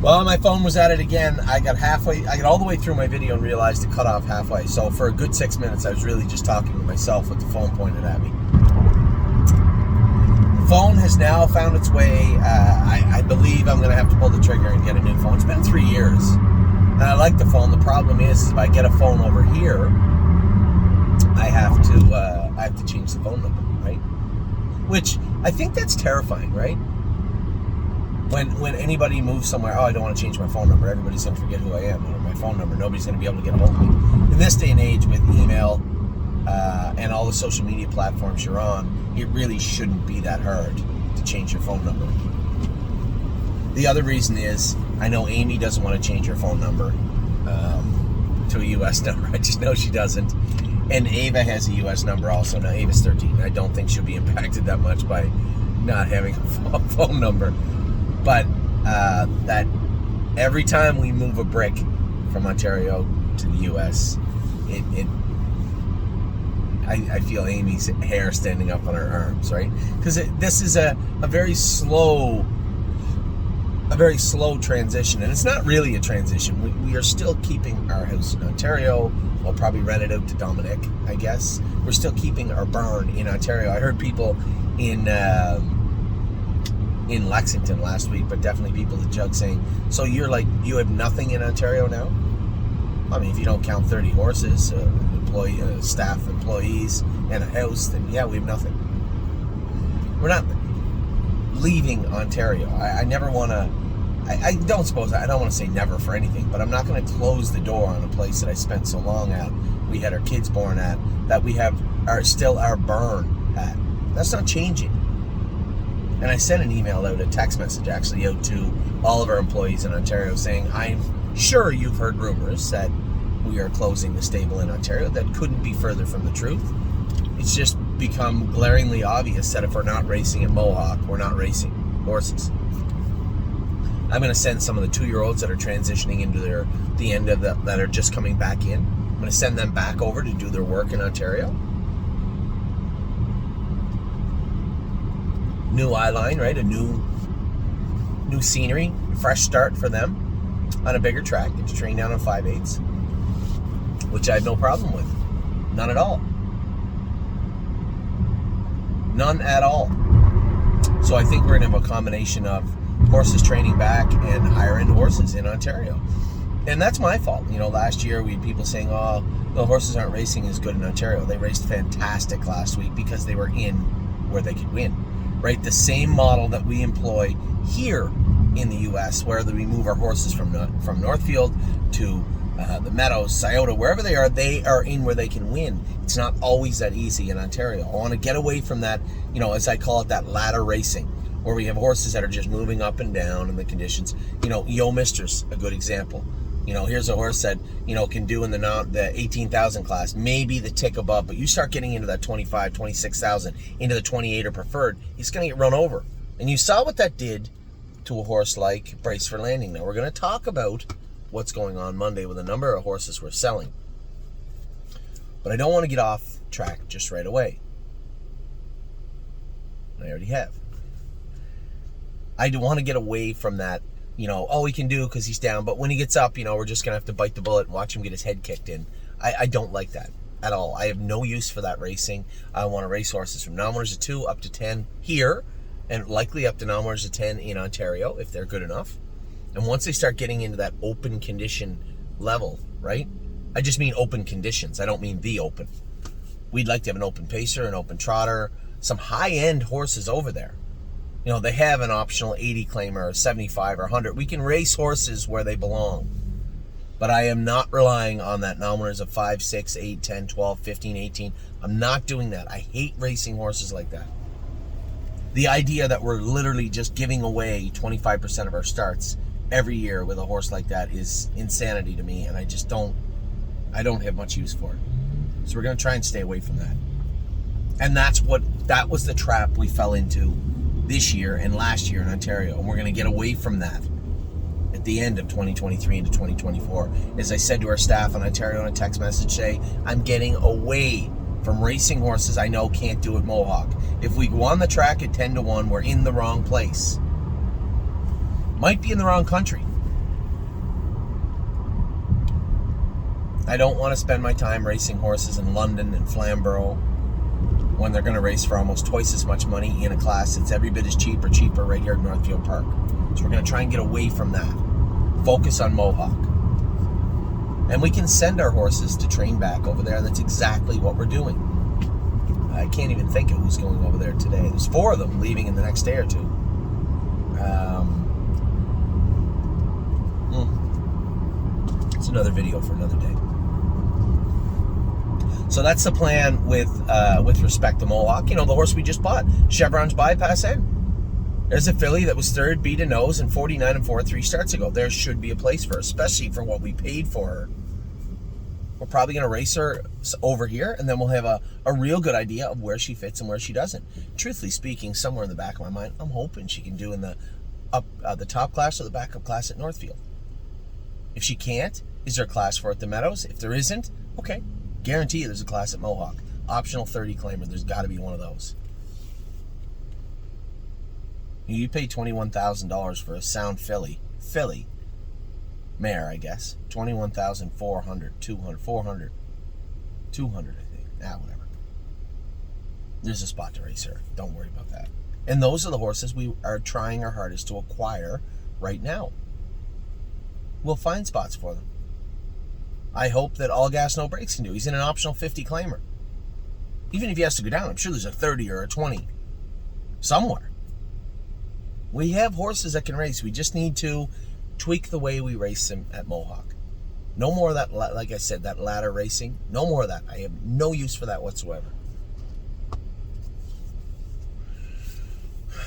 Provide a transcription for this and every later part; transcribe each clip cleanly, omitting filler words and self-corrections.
Well, my phone was at it again. I got all the way through my video and realized it cut off halfway. So for a good 6 minutes, I was really just talking to myself with the phone pointed at me. The phone has now found its way. I believe I'm going to have to pull the trigger and get a new phone. It's been 3 years. And I like the phone. The problem is if I get a phone over here, I have to change the phone number, right? Which I think that's terrifying, right? When anybody moves somewhere, I don't want to change my phone number. Everybody's going to forget who I am or my phone number. Nobody's going to be able to get a hold of me. In this day and age with email and all the social media platforms you're on, it really shouldn't be that hard to change your phone number. The other reason is I know Amy doesn't want to change her phone number to a U.S. number. I just know she doesn't. And Ava has a U.S. number also. Now, Ava's 13. I don't think she'll be impacted that much by not having a phone number. But that every time we move a brick from Ontario to the U.S., I feel Amy's hair standing up on her arms, right? Because this is a very slow transition, and it's not really a transition. We are still keeping our house in Ontario. We'll probably rent it out to Dominic, I guess. We're still keeping our barn in Ontario. I heard people in Lexington last week, but definitely people at Jug saying, so you have nothing in Ontario now? I mean, if you don't count 30 horses, staff, employees, and a house, then yeah, we have nothing. We're not leaving Ontario. I never want to, I don't want to say never for anything, but I'm not going to close the door on a place that I spent so long at, we had our kids born at, that we have still our barn at. That's not changing. And I sent an email out, a text message actually out to all of our employees in Ontario saying, I'm sure you've heard rumors that we are closing the stable in Ontario. That couldn't be further from the truth. It's just become glaringly obvious that if we're not racing at Mohawk, we're not racing horses. I'm going to send some of the 2-year-olds that are transitioning into the end of that are just coming back in. I'm going to send them back over to do their work in Ontario. New eye line, right? A new scenery, fresh start for them on a bigger track. Get to train down on 5/8, which I have no problem with. None at all. None at all. So I think we're going to have a combination of horses training back and higher end horses in Ontario. And that's my fault. Last year we had people saying, oh, the horses aren't racing as good in Ontario. They raced fantastic last week because they were in where they could win. Right, the same model that we employ here in the U.S., where we move our horses from Northfield to the Meadows, Scioto, wherever they are in where they can win. It's not always that easy in Ontario. I want to get away from that, as I call it, that ladder racing, where we have horses that are just moving up and down in the conditions. Yo Mister's a good example. Here's a horse that, can do in the 18,000 class, maybe the tick above, but you start getting into that 25, 26,000, into the 28 or preferred, he's going to get run over. And you saw what that did to a horse like Brace for Landing. Now, we're going to talk about what's going on Monday with a number of horses we're selling. But I don't want to get off track just right away. I already have. I do want to get away from that. All he can do because he's down. But when he gets up, we're just going to have to bite the bullet and watch him get his head kicked in. I don't like that at all. I have no use for that racing. I want to race horses from nominators of 2 up to 10 here, and likely up to nominators of 10 in Ontario if they're good enough. And once they start getting into that open condition level, right? I just mean open conditions. I don't mean the open. We'd like to have an open pacer, an open trotter, some high-end horses over there. They have an optional 80 claimer, or 75 or 100. We can race horses where they belong. But I am not relying on that nominators of 5, 6, 8, 10, 12, 15, 18. I'm not doing that. I hate racing horses like that. The idea that we're literally just giving away 25% of our starts every year with a horse like that is insanity to me, and I don't have much use for it. So we're going to try and stay away from that. And that was the trap we fell into this year and last year in Ontario, and we're going to get away from that at the end of 2023 into 2024. As I said to our staff in Ontario in a text message today, I'm getting away from racing horses I know can't do at Mohawk. If we go on the track at 10-1, we're in the wrong place. Might be in the wrong country. I don't want to spend my time racing horses in London and Flamborough when they're going to race for almost twice as much money in a class that's every bit as cheap or cheaper right here at Northfield Park. So we're going to try and get away from that. Focus on Mohawk. And we can send our horses to train back over there. That's exactly what we're doing. I can't even think of who's going over there today. There's 4 of them leaving in the next day or 2. It's another video for another day. So that's the plan with respect to Mohawk. You know, the horse we just bought, Chevron's Bypass End. There's a filly that was 3rd, beat a nose, and 49 and 4 3 starts ago. There should be a place for her, especially for what we paid for her. We're probably going to race her over here, and then we'll have a real good idea of where she fits and where she doesn't. Truthfully speaking, somewhere in the back of my mind, I'm hoping she can do in the top class or the backup class at Northfield. If she can't, is there a class for her at the Meadows? If there isn't, okay. Guarantee you there's a class at Mohawk. Optional 30 claimer. There's got to be one of those. You pay $21,000 for a sound filly mare, I guess. 21,400, 200, 400, 200, I think. Whatever. There's a spot to race her. Don't worry about that. And those are the horses we are trying our hardest to acquire right now. We'll find spots for them. I hope that All Gas No Brakes can do. He's in an optional 50 claimer. Even if he has to go down, I'm sure there's a 30 or a 20 somewhere. We have horses that can race. We just need to tweak the way we race them at Mohawk. No more of that, like I said, that ladder racing. No more of that. I have no use for that whatsoever.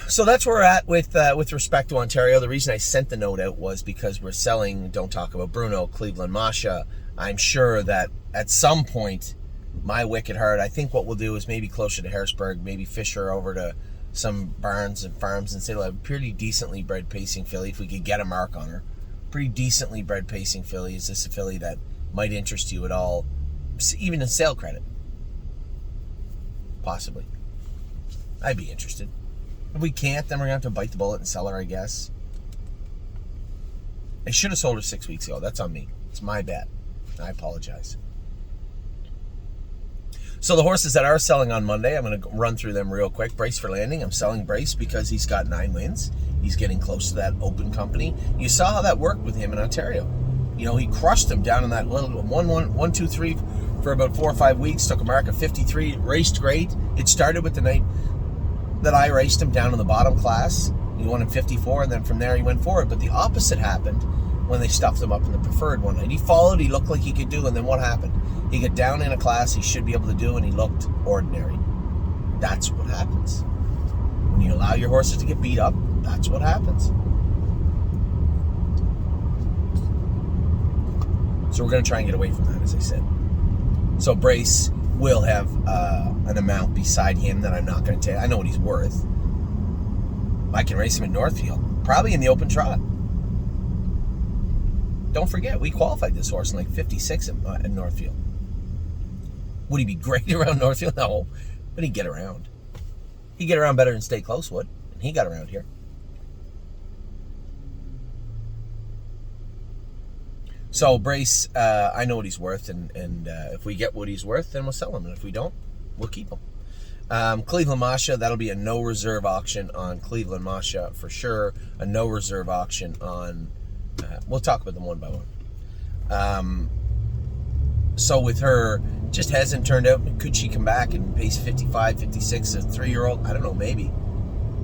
So that's where we're at with respect to Ontario. The reason I sent the note out was because we're selling Don't Talk About Bruno, Cleveland Masha. I'm sure that at some point, my wicked heart, I think what we'll do is maybe closer to Harrisburg, maybe fish her over to some barns and farms and say, well, a pretty decently bred pacing filly, if we could get a mark on her. Pretty decently bred pacing filly. Is this a filly that might interest you at all? Even in sale credit? Possibly. I'd be interested. If we can't, then we're going to have to bite the bullet and sell her, I guess. I should have sold her 6 weeks ago. That's on me. It's my bad. I apologize. So the horses that are selling on Monday, I'm going to run through them real quick. Brace for Landing. I'm selling Brace because he's got 9 wins. He's getting close to that open company. You saw how that worked with him in Ontario. You know, he crushed him down in that little 1, 2, 3 for about 4 or 5 weeks. Took a mark of 53. Raced great. It started with the night that I raced him down in the bottom class. He won in 54, and then from there he went forward. But the opposite happened when they stuffed him up in the preferred one night. He followed, he looked like he could do, and then what happened? He got down in a class he should be able to do, and he looked ordinary. That's what happens. When you allow your horses to get beat up, that's what happens. So we're going to try and get away from that, as I said. So Brace will have an amount beside him that I'm not going to take. I know what he's worth. I can race him in Northfield, probably in the open trot. Don't forget, we qualified this horse in like 56 in Northfield. Would he be great around Northfield? No, but he'd get around. He'd get around better than Stay Close would, and he got around here. So Brace, I know what he's worth, and if we get what he's worth, then we'll sell him, and if we don't, we'll keep him. Cleveland Masha, that'll be a no reserve auction on Cleveland Masha for sure. A no reserve auction on. We'll talk about them one by one. So with her, just hasn't turned out. Could she come back and pace 55, 56 as a 3-year-old? I don't know, maybe,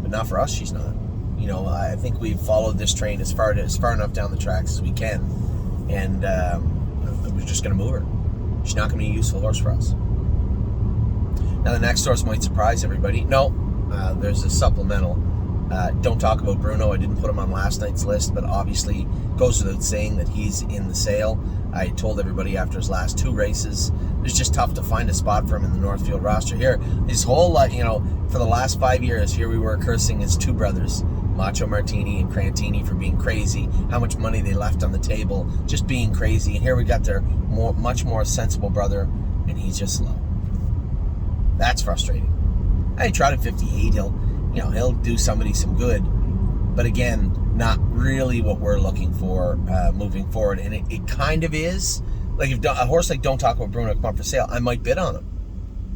but not for us. She's not. You know, I think we've followed this train as far enough down the tracks as we can, and we're just going to move her. She's not going to be a useful horse for us. Now the next horse might surprise everybody. No, there's a supplemental. Don't Talk About Bruno. I didn't put him on last night's list, but obviously goes without saying that he's in the sale. I told everybody after his last 2 races, it's just tough to find a spot for him in the Northfield roster. Here, his whole life, you know, for the last 5 years, here we were cursing his 2 brothers, Macho Martini and Crantini, for being crazy, how much money they left on the table, just being crazy. And here we got their much more sensible brother, and he's just slow. That's frustrating. I tried at 58. He'll do somebody some good, but again, not really what we're looking for moving forward. And it kind of is, Like if a horse like Don't Talk About Bruno come up for sale, I might bid on him.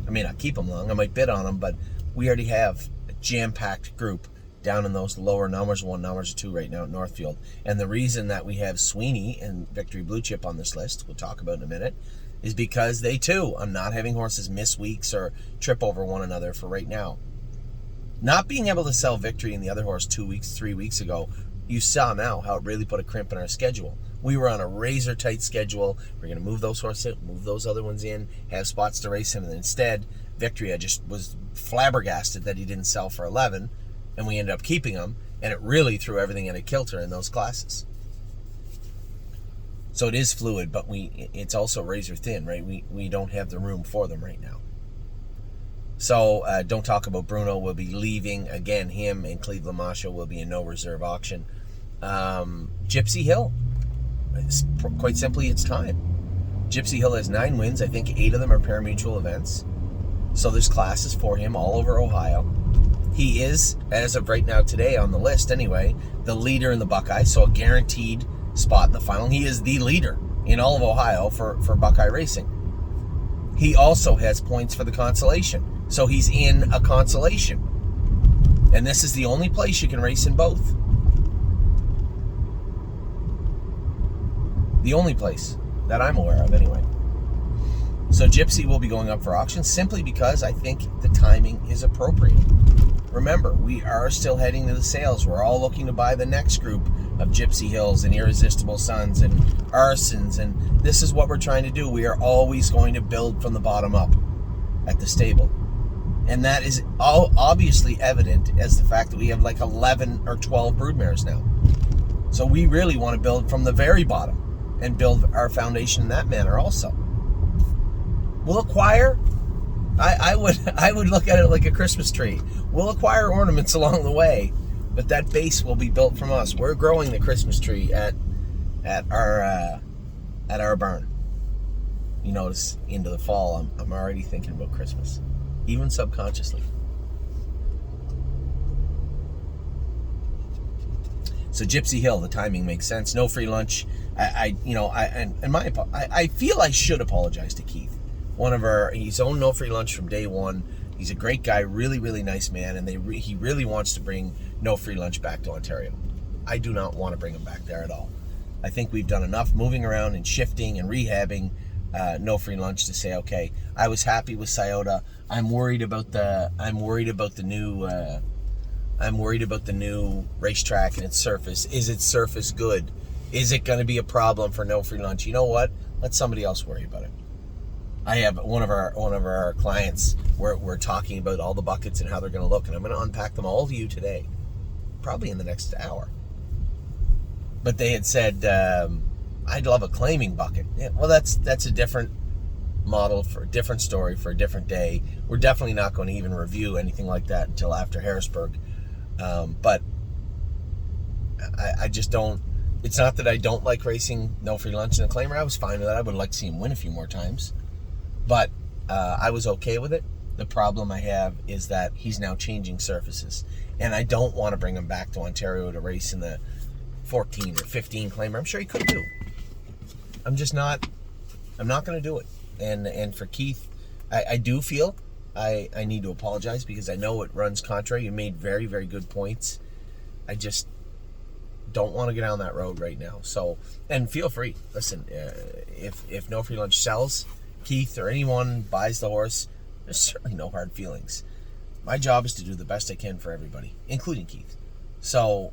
I may not keep him long. I might bid on him, but we already have a jam-packed group down in those lower numbers 1, numbers 2 right now at Northfield. And the reason that we have Sweeney and Victory Blue Chip on this list, we'll talk about in a minute, is because they too, I'm not having horses miss weeks or trip over one another for right now. Not being able to sell Victory and the other horse 2 weeks, 3 weeks ago, you saw now how it really put a crimp in our schedule. We were on a razor-tight schedule. We're going to move those horses in, move those other ones in, have spots to race in, and instead, Victory, I just was flabbergasted that he didn't sell for 11, and we ended up keeping him, and it really threw everything in a kilter in those classes. So it is fluid, but it's also razor thin, right? We don't have the room for them right now. So Don't Talk About Bruno will be leaving. Again, him and Cleveland Masha will be a no reserve auction. Gypsy Hill. Quite simply, it's time. Gypsy Hill has 9 wins. I think 8 of them are pari-mutuel events. So there's classes for him all over Ohio. He is, as of right now today on the list anyway, the leader in the Buckeye, so a guaranteed spot in the final. He is the leader in all of Ohio for Buckeye racing. He also has points for the consolation, so he's in a consolation. And this is the only place you can race in both. The only place that I'm aware of anyway. So Gypsy will be going up for auction simply because I think the timing is appropriate. Remember, we are still heading to the sales. We're all looking to buy the next group of Gypsy Hills and Irresistible Sons and Arsons, and this is what we're trying to do. We are always going to build from the bottom up at the stable. And that is all obviously evident as the fact that we have like 11 or 12 broodmares now. So we really want to build from the very bottom and build our foundation in that manner also. We'll acquire, I would look at it like a Christmas tree. We'll acquire ornaments along the way, but that base will be built from us. We're growing the Christmas tree at our barn. You notice into the fall, I'm already thinking about Christmas, even subconsciously. So Gypsy Hill, the timing makes sense. No free lunch. I feel I should apologize to Keith. He's owned No Free Lunch from day one. He's a great guy, really, really nice man, and he really wants to bring No Free Lunch back to Ontario. I do not want to bring him back there at all. I think we've done enough moving around and shifting and rehabbing No Free Lunch to say, okay, I was happy with Scioto. I'm worried about the new racetrack and its surface. Is its surface good? Is it going to be a problem for No Free Lunch? You know what? Let somebody else worry about it. I have one of our clients. We're talking about all the buckets and how they're going to look, and I'm going to unpack them all to you today, probably in the next hour. But they had said, I'd love a claiming bucket. Yeah, well, that's a different model for a different story for a different day. We're definitely not going to even review anything like that until after Harrisburg. But I just don't. It's not that I don't like racing No Free Lunch in the claimer. I was fine with that. I would like to see him win a few more times. But I was okay with it. The problem I have is that he's now changing surfaces. And I don't want to bring him back to Ontario to race in the 14 or 15 claimer. I'm sure he could do. I'm not going to do it. And for Keith, I do feel I need to apologize because I know it runs contrary. You made very, very good points. I just don't want to get down that road right now. So, and feel free. Listen, if No Free Lunch sells, Keith or anyone buys the horse, there's certainly no hard feelings. My job is to do the best I can for everybody, including Keith. So,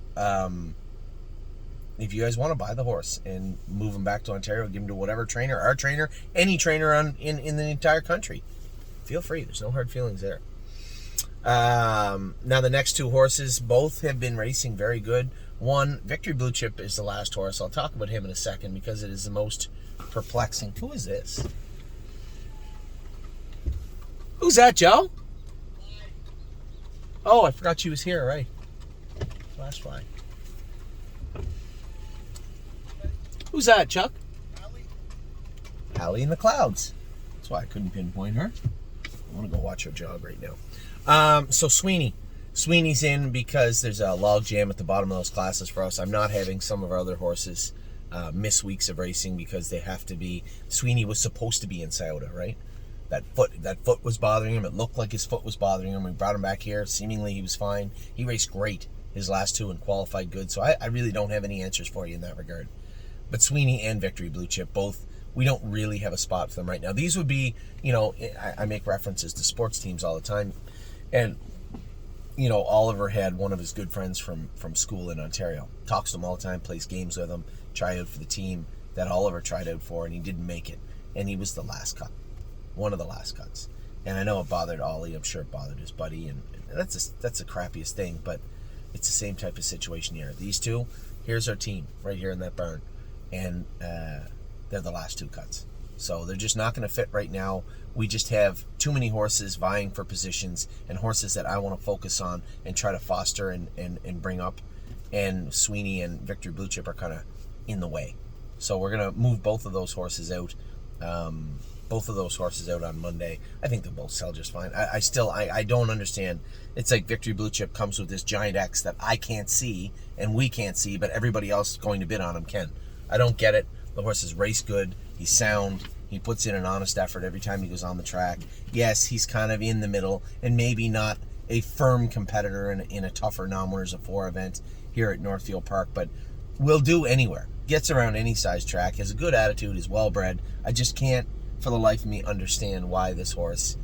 if you guys want to buy the horse and move him back to Ontario, give him to whatever trainer, our trainer, any trainer in the entire country, feel free. There's no hard feelings there. Now the next two horses, both have been racing very good. One, Victory Blue Chip, is the last horse. I'll talk about him in a second because it is the most perplexing. Who is this? Who's that, Joe? Oh, I forgot she was here, right? Flashfly. Who's that, Chuck? Allie in the clouds. That's why I couldn't pinpoint her. I want to go watch her jog right now. So Sweeney's in because there's a log jam at the bottom of those classes for us. I'm not having some of our other horses miss weeks of racing because they have to be. Sweeney was supposed to be in Scioto, right? That foot was bothering him. It looked like his foot was bothering him. We brought him back here. Seemingly he was fine. He raced great his last two and qualified good. So I really don't have any answers for you in that regard. But Sweeney and Victory Blue Chip, both, we don't really have a spot for them right now. These would be, I make references to sports teams all the time. And, Oliver had one of his good friends from school in Ontario. Talks to him all the time, plays games with him, try out for the team that Oliver tried out for, and he didn't make it. And he was the last cut. One of the last cuts. And I know it bothered Ollie. I'm sure it bothered his buddy. And that's the crappiest thing, but it's the same type of situation here. These two, here's our team right here in that barn. And they're the last two cuts. So they're just not going to fit right now. We just have too many horses vying for positions and horses that I want to focus on and try to foster and bring up. And Sweeney and Victory Blue Chip are kind of in the way. So we're going to move both of those horses out. Both of those horses out on Monday. I think they'll both sell just fine. I don't understand. It's like Victory Blue Chip comes with this giant X that I can't see and we can't see, but everybody else going to bid on him can. I don't get it. The horse is race good. He's sound. He puts in an honest effort every time he goes on the track. Yes, he's kind of in the middle and maybe not a firm competitor in a tougher non-winners of 4 event here at Northfield Park, but will do anywhere. Gets around any size track. Has a good attitude. Is well bred. I just can't for the life of me understand why this horse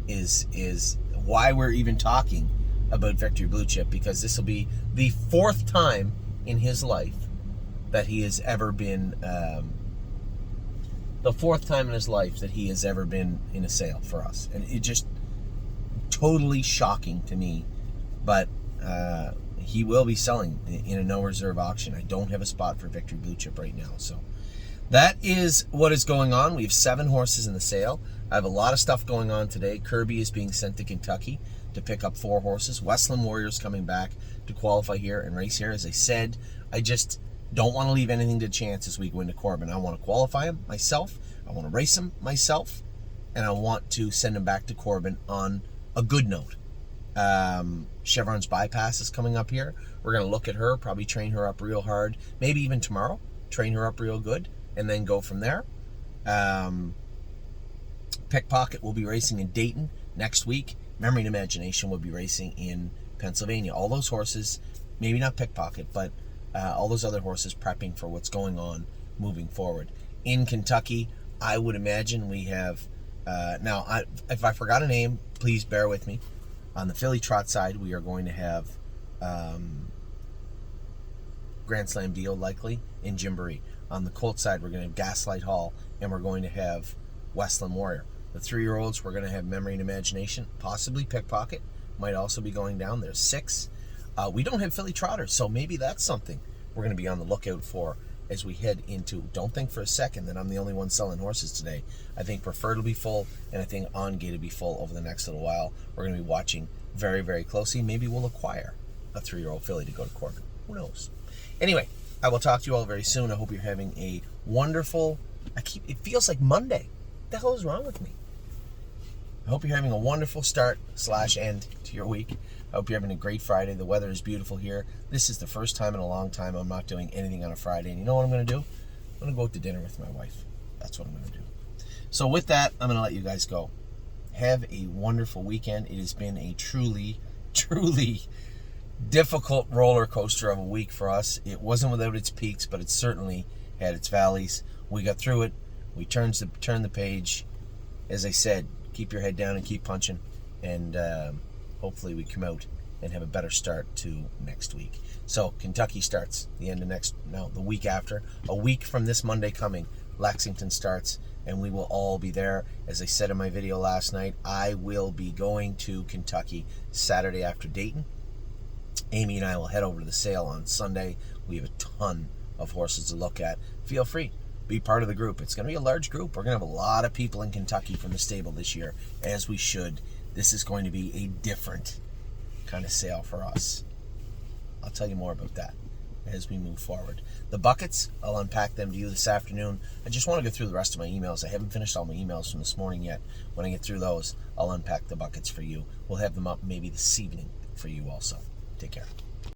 is why we're even talking about Victory Blue Chip, because this will be the 4th time in his life that he has ever been the 4th time in his life that he has ever been in a sale for us, and it just totally shocking to me. But he will be selling in a no reserve auction. I don't have a spot for Victory Blue Chip right now, so that is what is going on. We have 7 horses in the sale. I have a lot of stuff going on today. Kirby is being sent to Kentucky to pick up 4 horses. Westland Warrior's coming back to qualify here and race here. As I said, I just don't want to leave anything to chance as we go into Corbin. I want to qualify him myself. I want to race him myself. And I want to send him back to Corbin on a good note. Chevron's Bypass is coming up here. We're going to look at her, probably train her up real hard. Maybe even tomorrow, train her up real good. And then go from there. Pickpocket will be racing in Dayton next week. Memory and Imagination will be racing in Pennsylvania. All those horses, maybe not Pickpocket, but all those other horses prepping for what's going on moving forward. In Kentucky, I would imagine we have, if I forgot a name, please bear with me. On the Filly Trot side, we are going to have Grand Slam Deal likely in Gymboree. On the Colt side, we're going to have Gaslight Hall, and we're going to have Westland Warrior. The 3-year-olds, we're going to have Memory and Imagination, possibly Pickpocket, might also be going down. There's 6. We don't have Filly Trotters, so maybe that's something we're going to be on the lookout for as we head into. Don't think for a second that I'm the only one selling horses today. I think Preferred will be full, and I think On Gate will be full over the next little while. We're going to be watching very, very closely. Maybe we'll acquire a 3-year-old filly to go to Corbin. Who knows? Anyway, I will talk to you all very soon. I hope you're having a wonderful, it feels like Monday. What the hell is wrong with me? I hope you're having a wonderful start/end to your week. I hope you're having a great Friday. The weather is beautiful here. This is the first time in a long time I'm not doing anything on a Friday. And you know what I'm going to do? I'm going to go out to dinner with my wife. That's what I'm going to do. So with that, I'm going to let you guys go. Have a wonderful weekend. It has been a truly, truly difficult roller coaster of a week for us. It wasn't without its peaks, but it certainly had its valleys. We got through it. We turned the page. As I said, keep your head down and keep punching. And hopefully we come out and have a better start to next week. So Kentucky starts the week after. A week from this Monday coming, Lexington starts, and we will all be there. As I said in my video last night, I will be going to Kentucky Saturday after Dayton. Amy and I will head over to the sale on Sunday. We have a ton of horses to look at. Feel free. Be part of the group. It's going to be a large group. We're going to have a lot of people in Kentucky from the stable this year, as we should. This is going to be a different kind of sale for us. I'll tell you more about that as we move forward. The buckets, I'll unpack them to you this afternoon. I just want to go through the rest of my emails. I haven't finished all my emails from this morning yet. When I get through those, I'll unpack the buckets for you. We'll have them up maybe this evening for you also. Take care.